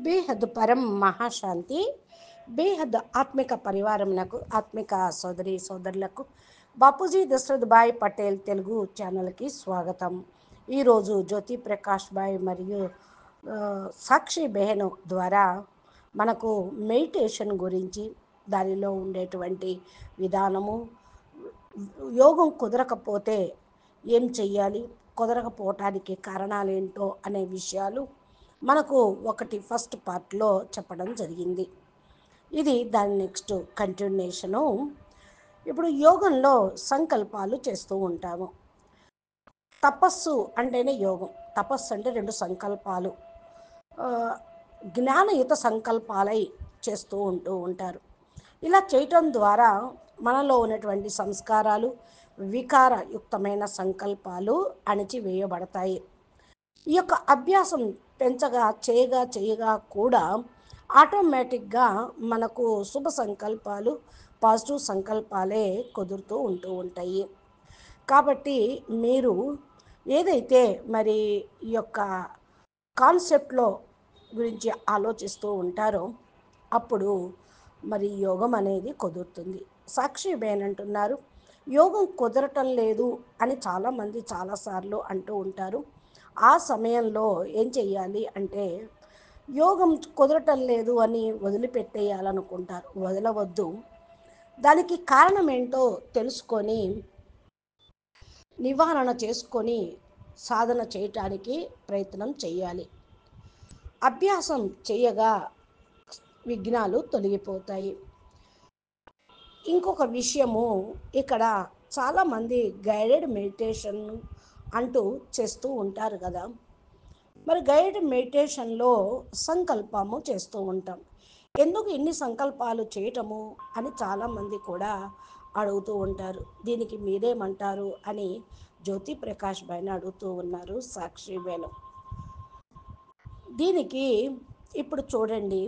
బేహద్ పరం మహాశాంతి. బేహద్ ఆత్మిక పరివారమునకు, ఆత్మిక సోదరి సోదరులకు బాపూజీ దశరథ్ భాయ్ పటేల్ తెలుగు ఛానల్కి స్వాగతం. ఈరోజు జ్యోతి ప్రకాష్ భాయ్ మరియు సాక్షి బెహను ద్వారా మనకు మెడిటేషన్ గురించి, దానిలో ఉండేటువంటి విధానము, యోగం కుదరకపోతే ఏం చెయ్యాలి, కుదరకపోవటానికి కారణాలు ఏంటో అనే విషయాలు మనకు ఒకటి ఫస్ట్ పార్ట్లో చెప్పడం జరిగింది. ఇది దాని నెక్స్ట్ కంటిన్యూషను. ఇప్పుడు యోగంలో సంకల్పాలు చేస్తూ ఉంటాము. తపస్సు అంటేనే యోగం. తపస్సు అంటే రెండు సంకల్పాలు, జ్ఞానయుత సంకల్పాలై చేస్తూ ఉంటారు. ఇలా చేయటం ద్వారా మనలో ఉన్నటువంటి సంస్కారాలు, వికారయుక్తమైన సంకల్పాలు అణిచివేయబడతాయి. ఈ యొక్క అభ్యాసం చేయగా కూడా ఆటోమేటిక్గా మనకు శుభ సంకల్పాలు, పాజిటివ్ సంకల్పాలే కుదురుతూ ఉంటాయి. కాబట్టి మీరు ఏదైతే మరి ఈ యొక్క కాన్సెప్ట్లో గురించి ఆలోచిస్తూ ఉంటారో అప్పుడు మరి యోగం అనేది కుదురుతుంది. సాక్షి బేన్ అంటున్నారు, యోగం కుదరటం లేదు అని చాలామంది చాలాసార్లు అంటూ ఉంటారు. ఆ సమయంలో ఏం చెయ్యాలి అంటే, యోగం కుదరటం లేదు అని వదిలిపెట్టేయాలనుకుంటారు. వదలవద్దు. దానికి కారణం ఏంటో తెలుసుకొని, నివారణ చేసుకొని సాధన చేయటానికి ప్రయత్నం చేయాలి. అభ్యాసం చేయగా విఘ్నాలు తొలగిపోతాయి. ఇంకొక విషయము, ఇక్కడ చాలామంది గైడెడ్ మెడిటేషన్ అంటూ చేస్తూ ఉంటారు కదా. మరి గైడెడ్ మెడిటేషన్లో సంకల్పము చేస్తూ ఉంటాం. ఎందుకు ఇన్ని సంకల్పాలు చేయటము అని చాలామంది కూడా అడుగుతూ ఉంటారు. దీనికి మీరేమంటారు అని జ్యోతి ప్రకాష్ భాయ్ని అడుగుతూ ఉన్నారు సాక్షి బేను. దీనికి ఇప్పుడు చూడండి,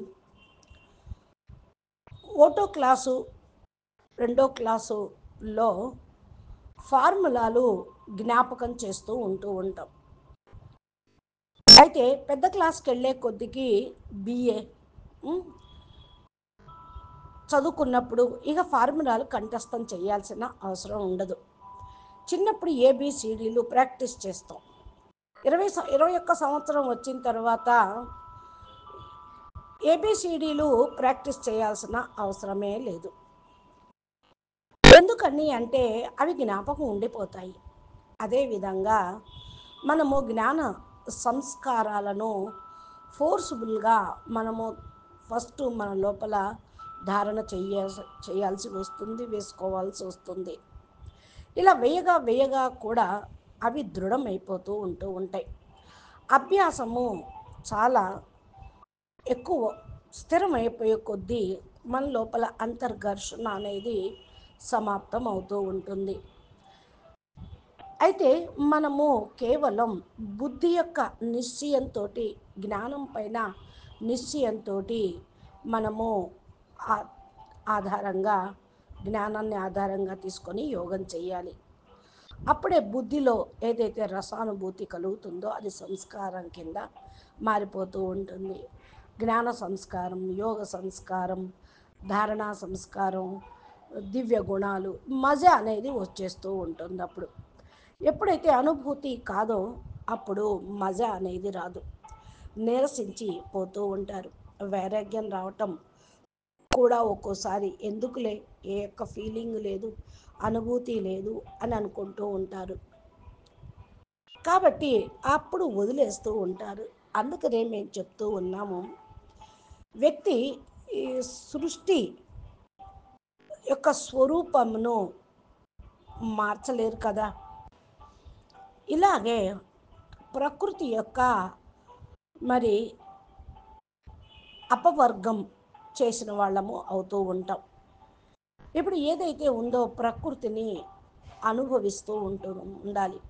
ఒకటో క్లాసు, రెండో క్లాసులో ఫార్ములాలు జ్ఞాపకం చేస్తూ ఉంటాం. అయితే పెద్ద క్లాస్కి వెళ్ళే కొద్దికి బిఏ చదువుకున్నప్పుడు ఇక ఫార్ములాలు కంఠస్థం చేయాల్సిన అవసరం ఉండదు. చిన్నప్పుడు ఏబిసిడీలు ప్రాక్టీస్ చేస్తాం. 21 సంవత్సరం వచ్చిన తర్వాత ఏబిసిడీలు ప్రాక్టీస్ చేయాల్సిన అవసరమే లేదు. ఎందుకని అంటే అవి జ్ఞాపకం ఉండిపోతాయి. అదేవిధంగా మనము జ్ఞాన సంస్కారాలను ఫోర్స్ఫుల్గా మనము ఫస్ట్ మన లోపల ధారణ చేయాల్సి వస్తుంది, వేసుకోవాల్సి వస్తుంది. ఇలా వేయగా కూడా అవి దృఢమైపోతూ ఉంటాయి. అభ్యాసము చాలా ఎక్కువ స్థిరమైపోయే కొద్దీ మన లోపల అంతర్ఘర్షణ అనేది సమాప్తం అవుతూ ఉంటుంది. అయితే మనము కేవలం బుద్ధి యొక్క నిశ్చయంతో, జ్ఞానం పైన నిశ్చయంతో మనము జ్ఞానాన్ని ఆధారంగా తీసుకొని యోగం చేయాలి. అప్పుడే బుద్ధిలో ఏదైతే రసానుభూతి కలుగుతుందో అది సంస్కారం కింద మారిపోతూ ఉంటుంది. జ్ఞాన సంస్కారం, యోగ సంస్కారం, ధారణా సంస్కారం, దివ్య గుణాలు, మజా అనేది వచ్చేస్తూ ఉంటుంది. అప్పుడు ఎప్పుడైతే అనుభూతి కాదో అప్పుడు మజా అనేది రాదు, నీరసించి పోతూ ఉంటారు. వైరాగ్యం రావటం కూడా ఒక్కోసారి ఎందుకులే, ఏ యొక్క ఫీలింగ్ లేదు, అనుభూతి లేదు అని అనుకుంటూ ఉంటారు. కాబట్టి అప్పుడు వదిలేస్తూ ఉంటారు. అందుకనే మేము చెప్తూ ఉన్నాము, వ్యక్తి ఈ సృష్టి యొక్క స్వరూపమును మార్చలేరు కదా. ఇలాగే ప్రకృతి యొక్క మరి అపవర్గం చేసిన వాళ్ళము అవుతూ ఉంటాం. ఇప్పుడు ఏదైతే ఉందో ప్రకృతిని అనుభవిస్తూ ఉండాలి.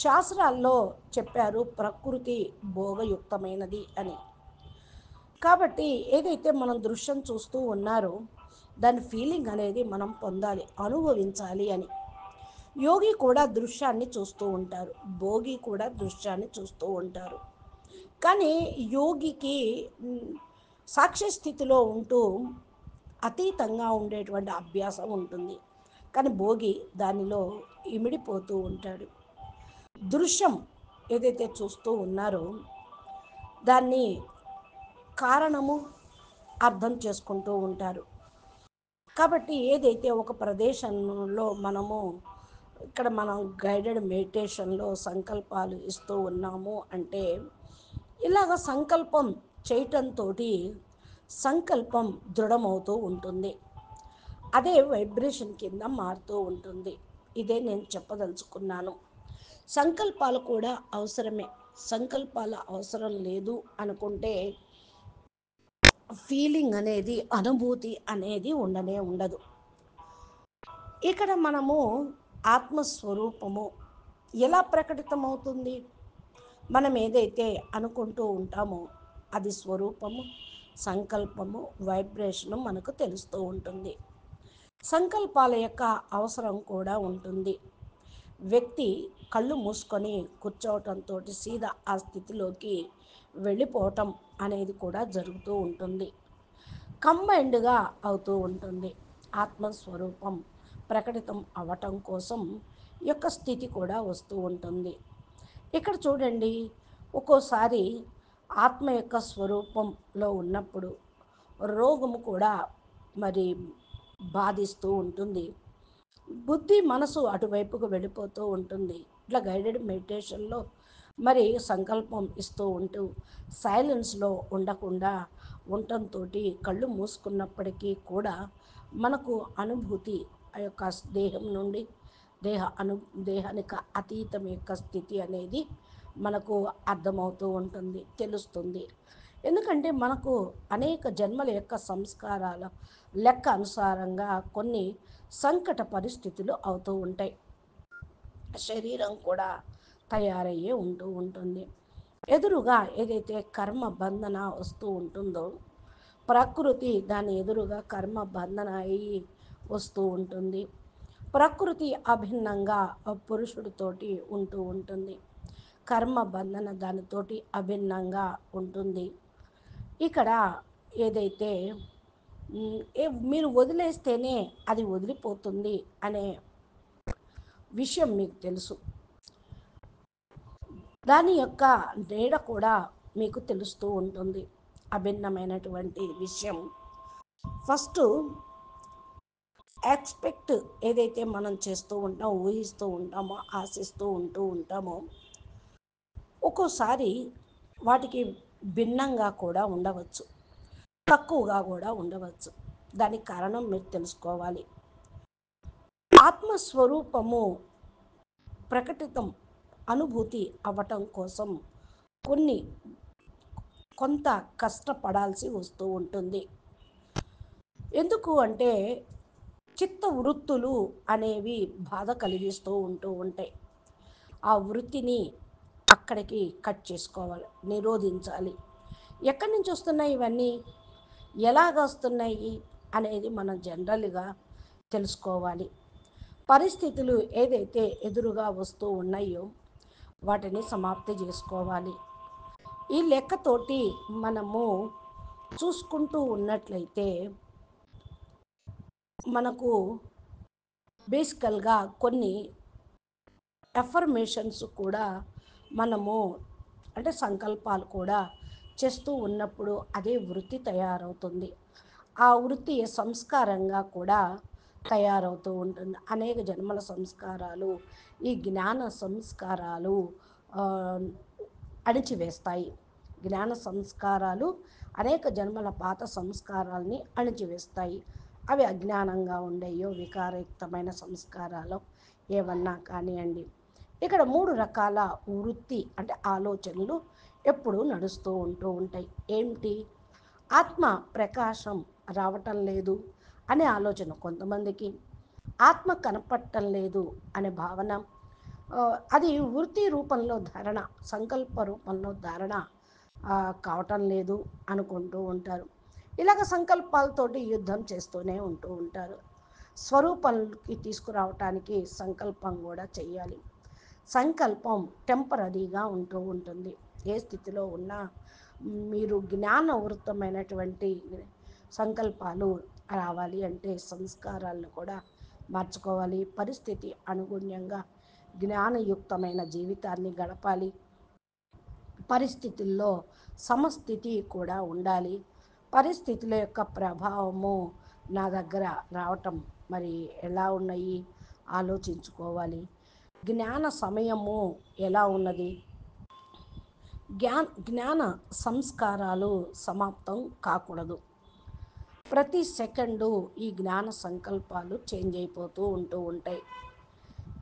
శాస్త్రాల్లో చెప్పారు ప్రకృతి భోగయుక్తమైనది అని. కాబట్టి ఏదైతే మనం దృశ్యం చూస్తూ ఉన్నారో దాని ఫీలింగ్ అనేది మనం పొందాలి, అనుభవించాలి అని. యోగి కూడా దృశ్యాన్ని చూస్తూ ఉంటారు, భోగి కూడా దృశ్యాన్ని చూస్తూ ఉంటారు. కానీ యోగికి సాక్ష్య స్థితిలో ఉంటూ అతీతంగా ఉండేటువంటి అభ్యాసం ఉంటుంది. కానీ భోగి దానిలో ఇమిడిపోతూ ఉంటాడు. దృశ్యం ఏదైతే చూస్తూ ఉన్నారో దాన్ని కారణము అర్థం చేసుకుంటూ ఉంటారు. కాబట్టి ఏదైతే ఒక ప్రదేశంలో మనము ఇక్కడ మనం గైడెడ్ మెడిటేషన్లో సంకల్పాలు ఇస్తూ ఉన్నాము అంటే ఇలాగ సంకల్పం చేయటంతో సంకల్పం దృఢమవుతూ ఉంటుంది. అదే వైబ్రేషన్ కింద మారుతూ ఉంటుంది. ఇదే నేను చెప్పదలుచుకున్నాను. సంకల్పాలు కూడా అవసరమే. సంకల్పాల అవసరం లేదు అనుకుంటే ఫీలింగ్ అనేది, అనుభూతి అనేది ఉండనే ఉండదు. ఇక్కడ మనము ఆత్మస్వరూపము ఎలా ప్రకటితమవుతుంది? మనం ఏదైతే అనుకుంటూ ఉంటామో అది స్వరూపము, సంకల్పము, వైబ్రేషను మనకు తెలుస్తూ ఉంటుంది. సంకల్పాల యొక్క అవసరం కూడా ఉంటుంది. వ్యక్తి కళ్ళు మూసుకొని కూర్చోవటంతో సీదా ఆ స్థితిలోకి వెళ్ళిపోవటం అనేది కూడా జరుగుతూ ఉంటుంది. కంబైన్డ్గా అవుతూ ఉంటుంది. ఆత్మస్వరూపం ప్రకటితం అవ్వటం కోసం యొక్క స్థితి కూడా వస్తూ ఉంటుంది. ఇక్కడ చూడండి, ఒక్కోసారి ఆత్మ యొక్క స్వరూపంలో ఉన్నప్పుడు రోగము కూడా మరి బాధిస్తూ ఉంటుంది. బుద్ధి మనసు అటువైపుకు వెళ్ళిపోతూ ఉంటుంది. ఇట్లా గైడెడ్ మెడిటేషన్లో మరి సంకల్పం ఇస్తూ ఉంటూ సైలెన్స్లో ఉండకుండా ఉండటంతో కళ్ళు మూసుకున్నప్పటికీ కూడా మనకు అనుభూతి ఆ యొక్క దేహం నుండి దేహానికి అతీతం యొక్క స్థితి అనేది మనకు అర్థమవుతూ ఉంటుంది, తెలుస్తుంది. ఎందుకంటే మనకు అనేక జన్మల యొక్క సంస్కారాల లెక్క అనుసారంగా కొన్ని సంకట పరిస్థితులు అవుతూ ఉంటాయి. శరీరం కూడా తయారయ్యే ఉంటూ ఉంటుంది. ఎదురుగా ఏదైతే కర్మ బంధన వస్తూ ఉంటుందో ప్రకృతి దాని ఎదురుగా కర్మ బంధన అయ్యి వస్తూ ఉంటుంది. ప్రకృతి అభిన్నంగా పురుషుడితోటి ఉంటూ ఉంటుంది. కర్మ బంధన దానితోటి అభిన్నంగా ఉంటుంది. ఇక్కడ ఏదైతే మీరు వదిలేస్తేనే అది వదిలిపోతుంది అనే విషయం మీకు తెలుసు. దాని యొక్క నీడ కూడా మీకు తెలుస్తూ ఉంటుంది. అభిన్నమైనటువంటి విషయం. ఫస్ట్ ఎక్స్పెక్ట్ ఏదైతే మనం చేస్తూ ఉంటామో, ఊహిస్తూ ఉంటామో, ఆశిస్తూ ఉంటామో ఒక్కోసారి వాటికి భిన్నంగా కూడా ఉండవచ్చు, తక్కువగా కూడా ఉండవచ్చు. దానికి కారణం మీరు తెలుసుకోవాలి. ఆత్మస్వరూపము ప్రకటితం అనుభూతి అవ్వటం కోసం కొన్ని కొంత కష్టపడాల్సి వస్తూ ఉంటుంది. ఎందుకు అంటే చిత్త వృత్తులు అనేవి బాధ కలిగిస్తూ ఉంటాయి. ఆ వృత్తిని అక్కడికి కట్ చేసుకోవాలి, నిరోధించాలి. ఎక్కడి నుంచి వస్తున్నాయి ఇవన్నీ, ఎలాగ వస్తున్నాయి అనేది మనం జనరల్గా తెలుసుకోవాలి. పరిస్థితులు ఏదైతే ఎదురుగా వస్తూ ఉన్నాయో వాటిని సమాప్తి చేసుకోవాలి. ఈ లెక్కతోటి మనము చూసుకుంటూ ఉన్నట్లయితే మనకు బేసికల్గా కొన్ని ఎఫర్మేషన్స్ కూడా మనము అంటే సంకల్పాలు కూడా చేస్తూ ఉన్నప్పుడు అదే వృత్తి తయారవుతుంది. ఆ వృత్తి సంస్కారంగా కూడా తయారవుతూ ఉంటుంది. అనేక జన్మల సంస్కారాలు, ఈ జ్ఞాన సంస్కారాలు అణిచివేస్తాయి. జ్ఞాన సంస్కారాలు అనేక జన్మల పాత సంస్కారాలని అణిచివేస్తాయి. అవి అజ్ఞానంగా ఉండేయో వికారయుక్తమైన సంస్కారాలు ఏమన్నా కానివ్వండి. ఇక్కడ 3 రకాల వృత్తి అంటే ఆలోచనలు ఎప్పుడూ నడుస్తూ ఉంటాయి. ఏమిటి? ఆత్మ ప్రకాశం రావటం లేదు అనే ఆలోచన కొంతమందికి, ఆత్మ కనపడటం లేదు అనే భావన, అది వృత్తి రూపంలో ధారణ, సంకల్ప రూపంలో ధారణ కావటం లేదు అనుకుంటూ ఉంటారు. ఇలాగ సంకల్పాలతోటి యుద్ధం చేస్తూనే ఉంటారు. స్వరూపానికి తీసుకురావటానికి సంకల్పం కూడా చెయ్యాలి. సంకల్పం టెంపరీగా ఉంటుంది. ఏ స్థితిలో ఉన్నా మీరు జ్ఞానవృత్తమైనటువంటి సంకల్పాలు రావాలి అంటే సంస్కారాలను కూడా మార్చుకోవాలి. పరిస్థితి అనుగుణ్యంగా జ్ఞానయుక్తమైన జీవితాన్ని గడపాలి. పరిస్థితుల్లో సమస్థితి కూడా ఉండాలి. పరిస్థితుల యొక్క ప్రభావము నా దగ్గర రావటం మరి ఎలా ఉన్నాయి ఆలోచించుకోవాలి. జ్ఞాన సమయము ఎలా ఉన్నది? జ్ఞాన సంస్కారాలు సమాప్తం కాకూడదు. ప్రతి సెకండు ఈ జ్ఞాన సంకల్పాలు చేంజ్ అయిపోతూ ఉంటాయి.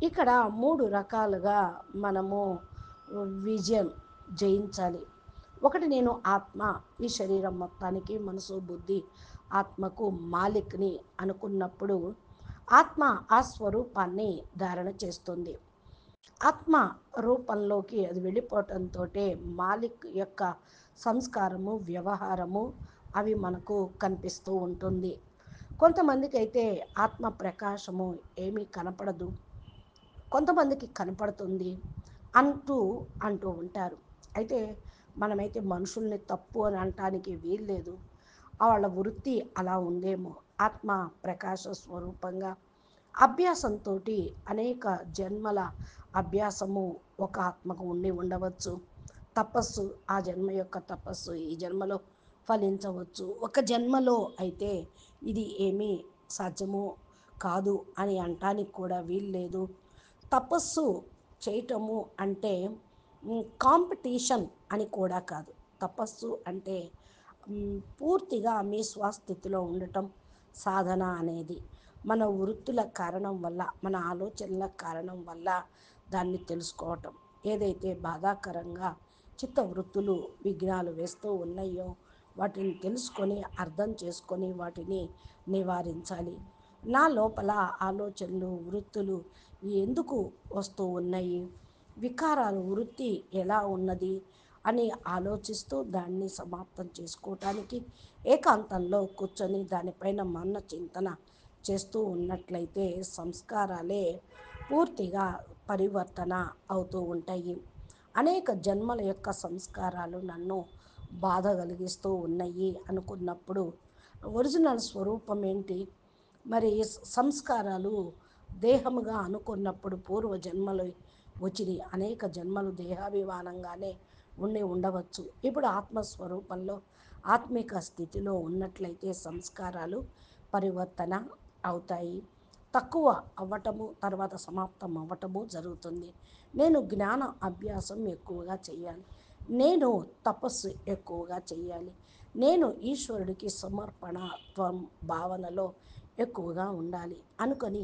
ఇక్కడ 3 రకాలుగా మనము విజయం జయించాలి. ఒకటి, నేను ఆత్మ, ఈ శరీరం మొత్తానికి మనసు బుద్ధి ఆత్మకు మాలిక్ని అనుకున్నప్పుడు ఆత్మ ఆ స్వరూపాన్ని ధారణ చేస్తుంది. ఆత్మ రూపంలోకి అది వెళ్ళిపోవటంతో మాలిక్ యొక్క సంస్కారము వ్యవహారము అవి మనకు కనిపిస్తూ ఉంటుంది. కొంతమందికి అయితే ఆత్మ ప్రకాశము ఏమీ కనపడదు, కొంతమందికి కనపడుతుంది అంటూ అంటూ ఉంటారు. అయితే మనమైతే మనుషుల్ని తప్పు అని అనటానికి వీల్లేదు. వాళ్ళ వృత్తి అలా ఉందేమో. ఆత్మ ప్రకాశ స్వరూపంగా అభ్యాసంతో అనేక జన్మల అభ్యాసము ఒక ఆత్మకు ఉండవచ్చు. తపస్సు, ఆ జన్మ యొక్క తపస్సు ఈ జన్మలో ఫలించవచ్చు. ఒక జన్మలో అయితే ఇది ఏమీ సాధ్యము కాదు అని అనటానికి కూడా వీల్లేదు. తపస్సు చేయటము అంటే కాంపిటీషన్ అని కూడా కాదు. తపస్సు అంటే పూర్తిగా మీ స్వస్థితిలో ఉండటం సాధన అనేది. మన వృత్తుల కారణం వల్ల, మన ఆలోచనల కారణం వల్ల దాన్ని తెలుసుకోవటం. ఏదైతే బాధాకరంగా చిత్తవృత్తులు విఘ్నాలు వేస్తూ ఉన్నాయో వాటిని తెలుసుకొని అర్థం చేసుకొని వాటిని నివారించాలి. నా లోపల ఆలోచనలు వృత్తులు ఎందుకు వస్తూ ఉన్నాయి, వికారాలు వృత్తి ఎలా ఉన్నది అని ఆలోచిస్తూ దాన్ని సమాప్తం చేసుకోవటానికి ఏకాంతంలో కూర్చొని దానిపైన మన్న చింతన చేస్తూ ఉన్నట్లయితే సంస్కారాలే పూర్తిగా పరివర్తన అవుతూ ఉంటాయి. అనేక జన్మల యొక్క సంస్కారాలు నన్ను బాధ కలిగిస్తూ ఉన్నాయి అనుకున్నప్పుడు ఒరిజినల్ స్వరూపం ఏంటి? మరి సంస్కారాలు దేహముగా అనుకున్నప్పుడు పూర్వ జన్మలు వచ్చిన అనేక జన్మలు దేహాభిమానంగానే ఉండవచ్చు. ఇప్పుడు ఆత్మస్వరూపంలో ఆత్మిక స్థితిలో ఉన్నట్లయితే సంస్కారాలు పరివర్తన అవుతాయి. తక్కువ అవ్వటము తర్వాత సమాప్తం అవ్వటము జరుగుతుంది. నేను జ్ఞాన అభ్యాసం ఎక్కువగా చేయాలి, నేను తపస్సు ఎక్కువగా చేయాలి, నేను ఈశ్వరుడికి సమర్పణత్వం భావనలో ఎక్కువగా ఉండాలి అనుకొని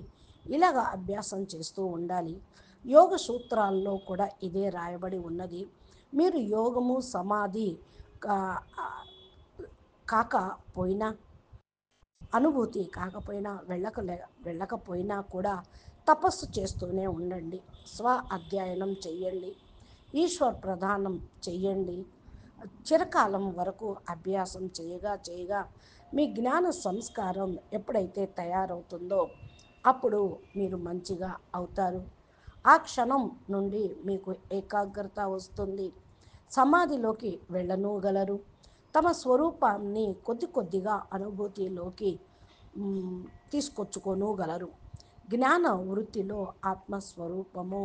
ఇలాగ అభ్యాసం చేస్తూ ఉండాలి. యోగ సూత్రాల్లో కూడా ఇదే రాయబడి ఉన్నది. మీరు యోగము సమాధి కాకపోయినా, అనుభూతి కాకపోయినా, వెళ్ళకపోయినా కూడా తపస్సు చేస్తూనే ఉండండి. స్వ అధ్యయనం చెయ్యండి, ఈశ్వర్ ప్రధానం చెయ్యండి. చిరకాలం వరకు అభ్యాసం చేయగా మీ జ్ఞాన సంస్కారం ఎప్పుడైతే తయారవుతుందో అప్పుడు మీరు మంచిగా అవుతారు. ఆ క్షణం నుండి మీకు ఏకాగ్రత వస్తుంది, సమాధిలోకి వెళ్ళనూగలరు. తమ స్వరూపాన్ని కొద్ది కొద్దిగా అనుభూతిలోకి తీసుకొచ్చుకోనుగలరు. జ్ఞాన వృత్తిలో ఆత్మస్వరూపము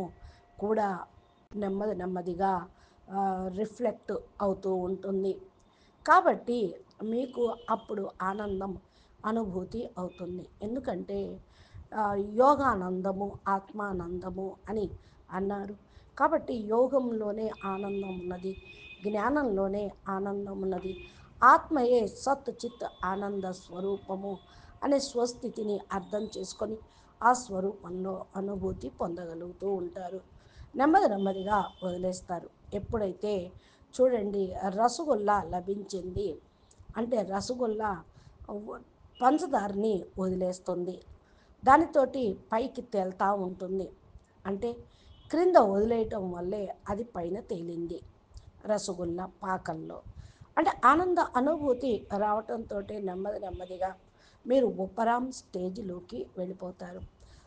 కూడా నెమ్మదిగా రిఫ్లెక్ట్ అవుతూ ఉంటుంది. కాబట్టి మీకు అప్పుడు ఆనందం అనుభూతి అవుతుంది. ఎందుకంటే యోగానందము ఆత్మానందము అని అన్నారు. కాబట్టి యోగంలోనే ఆనందం ఉన్నది, జ్ఞానంలోనే ఆనందం ఉన్నది. ఆత్మయే సత్ చిత్ ఆనంద స్వరూపము అనే స్వస్థితిని అర్థం చేసుకొని ఆ స్వరూపంలో అనుభూతి పొందగలుగుతూ ఉంటారు. నెమ్మదిగా వదిలేస్తారు. ఎప్పుడైతే చూడండి రసగుల్లా లభించింది అంటే రసగుల్లా పంచదారని వదిలేస్తుంది, దానితోటి పైకి తేలుతూ ఉంటుంది. అంటే క్రింద వదిలేయటం వల్లే అది పైన తేలింది రసగుల్లా పాకంలో. అంటే ఆనంద అనుభూతి రావటంతో నెమ్మదిగా మీరు ఉపరాం స్టేజ్లోకి వెళ్ళిపోతారు.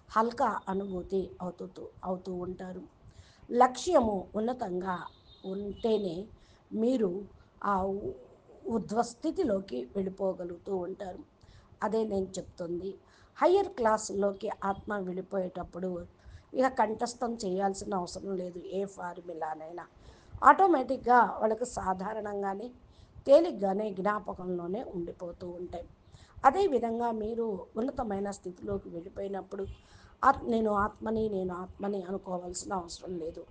హల్కా అనుభూతి అవుతూ ఉంటారు. లక్ష్యము ఉన్నతంగా ఉంటేనే మీరు ఆ ఉధ్వస్థితిలోకి వెళ్ళిపోగలుగుతూ ఉంటారు. అదే నేను చెప్తుంది. హయ్యర్ క్లాసుల్లోకి ఆత్మ వెళ్ళిపోయేటప్పుడు ఇక కంఠస్థం చేయాల్సిన అవసరం లేదు. ఏ ఫార్ములానైనా ఆటోమేటిక్గా వాళ్ళకి సాధారణంగానే తేలిగ్గానే జ్ఞాపకంలోనే ఉండిపోతూ ఉంటాయి. అదేవిధంగా మీరు ఉన్నతమైన స్థితిలోకి వెళ్ళిపోయినప్పుడు నేను ఆత్మని, నేను ఆత్మని అనుకోవాల్సిన అవసరం లేదు.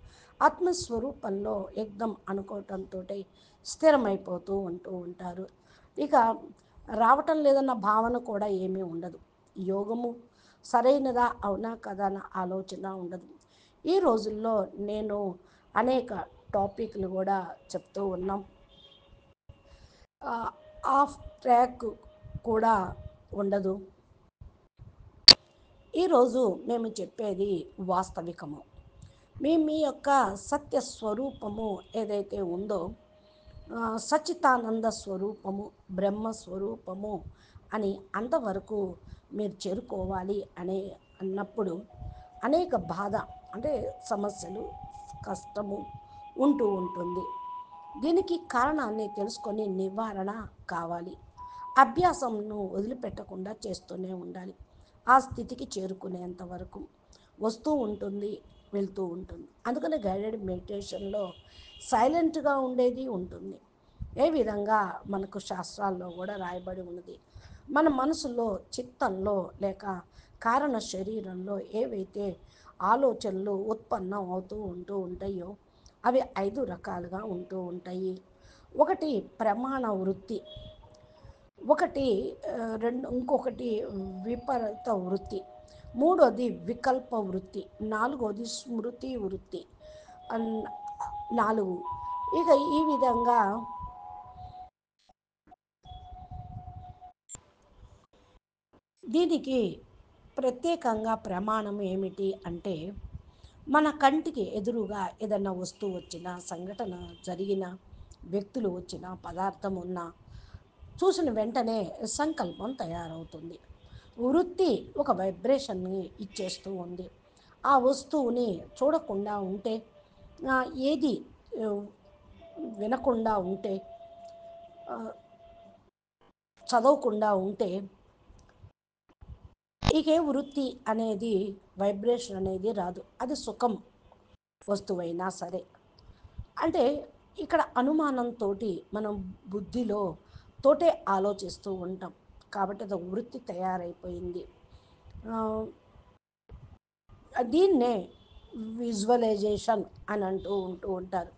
ఆత్మస్వరూపంలో ఎగ్దం అనుకోవటంతో స్థిరమైపోతూ ఉంటూ ఉంటారు. ఇక రావటం లేదన్న భావన కూడా ఏమీ ఉండదు. యోగము సరైనదా అవునా కదా అన్న ఆలోచన ఉండదు. ఈ రోజుల్లో నేను అనేక టాపిక్లు కూడా చెప్తూ ఉన్నాం. ఆఫ్ ట్రాక్ కూడా ఉండదు. ఈరోజు మేము చెప్పేది వాస్తవికము. మీ మీ యొక్క సత్య స్వరూపము ఏదైతే ఉందో, సచ్చితానంద స్వరూపము, బ్రహ్మస్వరూపము అని అంతవరకు మీరు చేరుకోవాలి అన్నప్పుడు అనేక బాధ అంటే సమస్యలు, కష్టము ఉంటూ ఉంటుంది. దీనికి కారణాన్ని తెలుసుకొని నివారణ కావాలి. అభ్యాసంను వదిలిపెట్టకుండా చేస్తూనే ఉండాలి. ఆ స్థితికి చేరుకునేంత వరకు వస్తూ ఉంటుంది, వెళ్తూ ఉంటుంది. అందుకని గైడెడ్ మెడిటేషన్లో సైలెంట్గా ఉండేది ఉంటుంది. ఏ విధంగా మనకు శాస్త్రాల్లో కూడా రాయబడి ఉన్నది. మన మనసులో, చిత్తంలో లేక కారణ శరీరంలో ఏవైతే ఆలోచనలు ఉత్పన్నం అవుతూ ఉంటాయో అవి 5 రకాలుగా ఉంటూ ఉంటాయి. ఒకటి ప్రమాణ వృత్తి, ఒకటి ఇంకొకటి విపరీత వృత్తి, మూడోది వికల్ప వృత్తి, నాలుగోది స్మృతి వృత్తి. అన్- 4. ఇక ఈ విధంగా దీనికి ప్రత్యేకంగా ప్రమాణం ఏమిటి అంటే, మన కంటికి ఎదురుగా ఏదన్నా వస్తువు వచ్చినా, సంఘటన జరిగిన, వ్యక్తులు వచ్చిన, పదార్థం ఉన్నా చూసిన వెంటనే సంకల్పం తయారవుతుంది. వృత్తి ఒక వైబ్రేషన్ని ఇచ్చేస్తూ ఉంది. ఆ వస్తువుని చూడకుండా ఉంటే, ఏది ఆ, వినకుండా ఉంటే, చదవకుండా ఉంటే, ఇకే వృత్తి అనేది, వైబ్రేషన్ అనేది రాదు. అది సుఖం వస్తువైనా సరే. అంటే ఇక్కడ అనుమానంతో మనం బుద్ధిలో తోటే ఆలోచిస్తూ ఉంటాం. కాబట్టి అది వృత్తి తయారైపోయింది. దీన్నే విజువలైజేషన్ అని ఉంటూ ఉంటారు.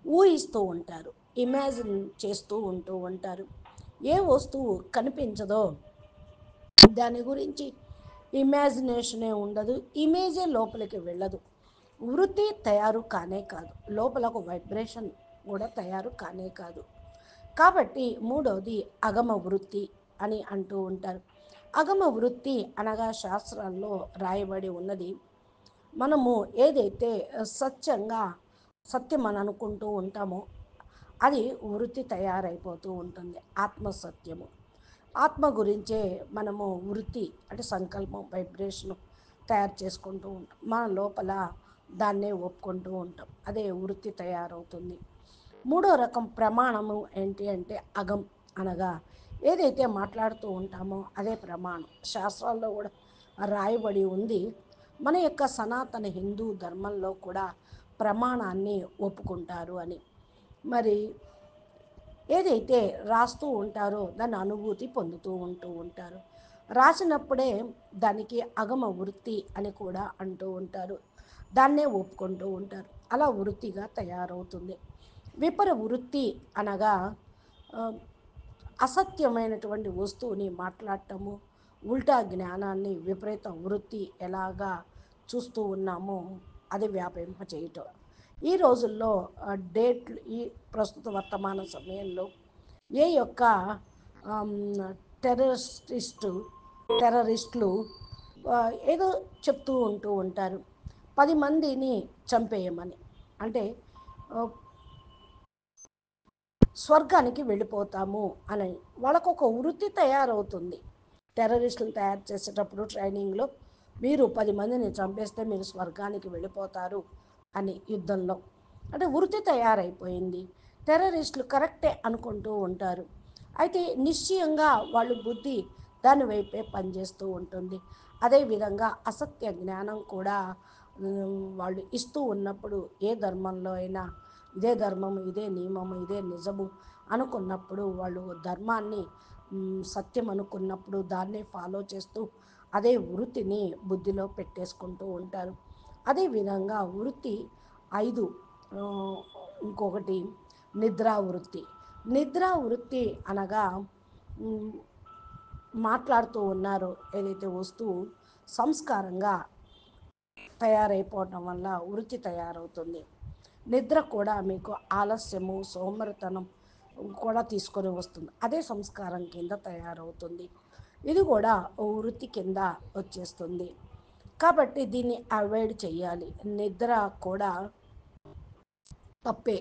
ఊహిస్తూ ఉంటారు, ఇమాజిన్ చేస్తూ ఉంటూ ఉంటారు. ఏ వస్తువు కనిపించదో దాని గురించి ఇమాజినేషనే ఉండదు, ఇమేజే లోపలికి వెళ్ళదు. వృత్తి తయారు కానే కాదు, లోపలకు వైబ్రేషన్ కూడా తయారు కానే కాదు. కాబట్టి మూడవది అగమ వృత్తి అని అంటూ ఉంటారు. అగమ వృత్తి అనగా శాస్త్రాల్లో రాయబడి ఉన్నది, మనము ఏదైతే సత్యంగా సత్యం అని అనుకుంటూ ఉంటామో అది వృత్తి తయారైపోతూ ఉంటుంది. ఆత్మసత్యము, ఆత్మ గురించే మనము వృత్తి అంటే సంకల్పం, వైబ్రేషను తయారు చేసుకుంటూ ఉంటాం. మన లోపల దాన్నే ఒప్పుకుంటూ ఉంటాం. అదే వృత్తి తయారవుతుంది. మూడో రకం ప్రమాణము ఏంటి అంటే అగం, అనగా ఏదైతే మాట్లాడుతూ ఉంటామో అదే ప్రమాణం. శాస్త్రాల్లో కూడా రాయబడి ఉంది. మన యొక్క సనాతన హిందూ ధర్మంలో కూడా ప్రమాణాన్ని ఒప్పుకుంటారు అని. మరి ఏదైతే రాస్తూ ఉంటారో దాన్ని అనుభూతి పొందుతూ ఉంటారు. రాసినప్పుడే దానికి అగమ వృత్తి అని కూడా అంటూ ఉంటారు. దాన్నే ఒప్పుకుంటూ ఉంటారు. అలా వృత్తిగా తయారవుతుంది. విపర వృత్తి అనగా ఆ, అసత్యమైనటువంటి వస్తువుని మాట్లాడటము, ఉల్టా జ్ఞానాన్ని విపరీత వృత్తి ఎలాగా చూస్తూ ఉన్నామో అది వ్యాపింప చేయటం. ఈ రోజుల్లో డేట్లు, ఈ ప్రస్తుత వర్తమాన సమయంలో ఏ యొక్క ఆమ్, టెర్రరిస్టు టెర్రరిస్టులు ఏదో చెప్తూ ఉంటారు, 10 మందిని చంపేయమని. అంటే ఆ, స్వర్గానికి వెళ్ళిపోతాము అని వాళ్ళకు ఒక వృత్తి తయారవుతుంది. టెర్రరిస్టులు తయారు చేసేటప్పుడు ట్రైనింగ్లో మీరు 10 మందిని చంపేస్తే మీరు స్వర్గానికి వెళ్ళిపోతారు అని యుద్ధంలో. అంటే వృత్తి తయారైపోయింది. టెర్రరిస్టులు కరెక్టే అనుకుంటూ ఉంటారు. అయితే నిశ్చయంగా వాళ్ళు బుద్ధి దాని వైపే పనిచేస్తూ ఉంటుంది. అదేవిధంగా అసత్య జ్ఞానం కూడా వాళ్ళు ఇస్తూ ఉన్నప్పుడు ఏ ధర్మంలో అయినా ఇదే ధర్మము, ఇదే నియమము, ఇదే నిజము అనుకున్నప్పుడు వాళ్ళు ధర్మాన్ని సత్యం అనుకున్నప్పుడు దాన్నే ఫాలో చేస్తూ అదే వృత్తిని బుద్ధిలో పెట్టేసుకుంటూ ఉంటారు. అదేవిధంగా వృత్తి 5 ఇంకొకటి నిద్రా వృత్తి. నిద్రా వృత్తి అనగా మ్, మాట్లాడుతూ ఉన్నారు ఏదైతే వస్తువు సంస్కారంగా తయారైపోవటం వల్ల వృత్తి తయారవుతుంది. నిద్ర కూడా మీకు ఆలస్యము సోమరితనం కూడా తీసుకొని వస్తుంది, అదే సంస్కారం కింద తయారవుతుంది. ఇది కూడా ఓ వృత్తి కింద వచ్చేస్తుంది. కాబట్టి దీన్ని అవాయిడ్ చేయాలి. నిద్ర కూడా తప్పే.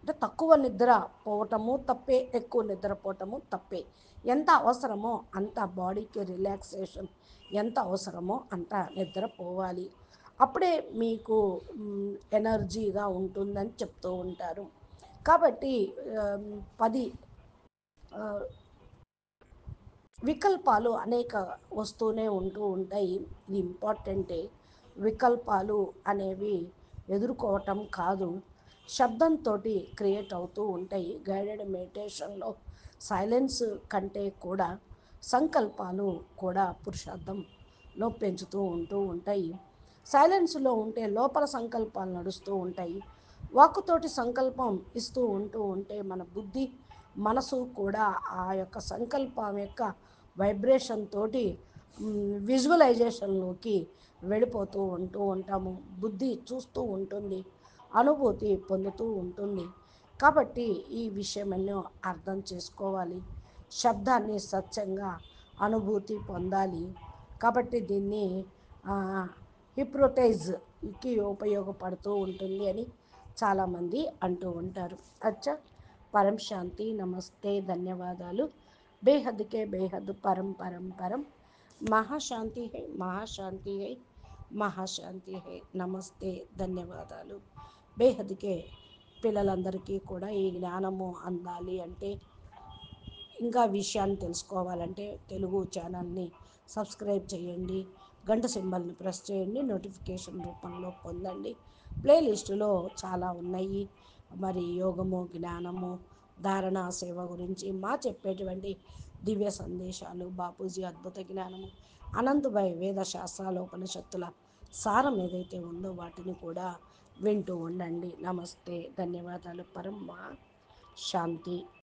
అంటే తక్కువ నిద్ర పోవటము తప్పే, ఎక్కువ నిద్రపోవటము తప్పే. ఎంత అవసరమో అంత బాడీకి రిలాక్సేషన్ ఎంత అవసరమో అంత నిద్ర పోవాలి. అప్పుడే మీకు ఎనర్జీగా ఉంటుందని చెప్తూ ఉంటారు. కాబట్టి 10 వికల్పాలు అనేక వస్తూనే ఉంటూ ఉంటాయి. ఇది ఇంపార్టెంటే. వికల్పాలు అనేవి ఎదుర్కోవటం కాదు, శబ్దంతో క్రియేట్ అవుతూ ఉంటాయి. గైడెడ్ మెడిటేషన్లో సైలెన్స్ కంటే కూడా సంకల్పాలు కూడా పురుషార్థంలో పెంచుతూ ఉంటూ ఉంటాయి. సైలెన్స్లో ఉంటే లోపల సంకల్పాలు నడుస్తూ ఉంటాయి. వాక్కుతోటి సంకల్పం ఇస్తూ ఉంటూ ఉంటే మన బుద్ధి మనసు కూడా ఆ యొక్క సంకల్పం యొక్క వైబ్రేషన్ తోటి విజువలైజేషన్లోకి వెళ్ళిపోతూ ఉంటూ ఉంటాము. బుద్ధి చూస్తూ ఉంటుంది, అనుభూతి పొందుతూ ఉంటుంది. కాబట్టి ఈ విషయమన్నో అర్థం చేసుకోవాలి. శబ్దాన్ని సత్యంగా అనుభూతి పొందాలి. కాబట్టి దీన్ని హిప్నోటైజ్కి ఉపయోగపడుతూ ఉంటుంది అని చాలామంది అంటూ ఉంటారు. అచ్చా, పరం శాంతి. నమస్తే, ధన్యవాదాలు. బేహద్ కే బేహద్ పరం పరం పరం. మహాశాంతి హై, మహాశాంతి హై, మహాశాంతి హై. నమస్తే, ధన్యవాదాలు. బేహద్కే పిల్లలందరికీ కూడా ఈ జ్ఞానము అందాలి అంటే, ఇంకా విషయాన్ని తెలుసుకోవాలంటే తెలుగు ఛానల్ని సబ్స్క్రైబ్ చేయండి, గంట సింబల్ని ప్రెస్ చేయండి, నోటిఫికేషన్ రూపంలో పొందండి. ప్లేలిస్టులో చాలా ఉన్నాయి. మరి యోగము, జ్ఞానము, ధారణ, సేవ గురించి మా చెప్పేటువంటి దివ్య సందేశాలు, బాపూజీ అద్భుత జ్ఞానము, అనంతభాయ్ వేద శాస్త్రాల ఉపనిషత్తుల సారం ఏదైతే ఉందో వాటిని కూడా వింటూ ఉండండి. నమస్తే, ధన్యవాదాలు. పరమ శాంతి.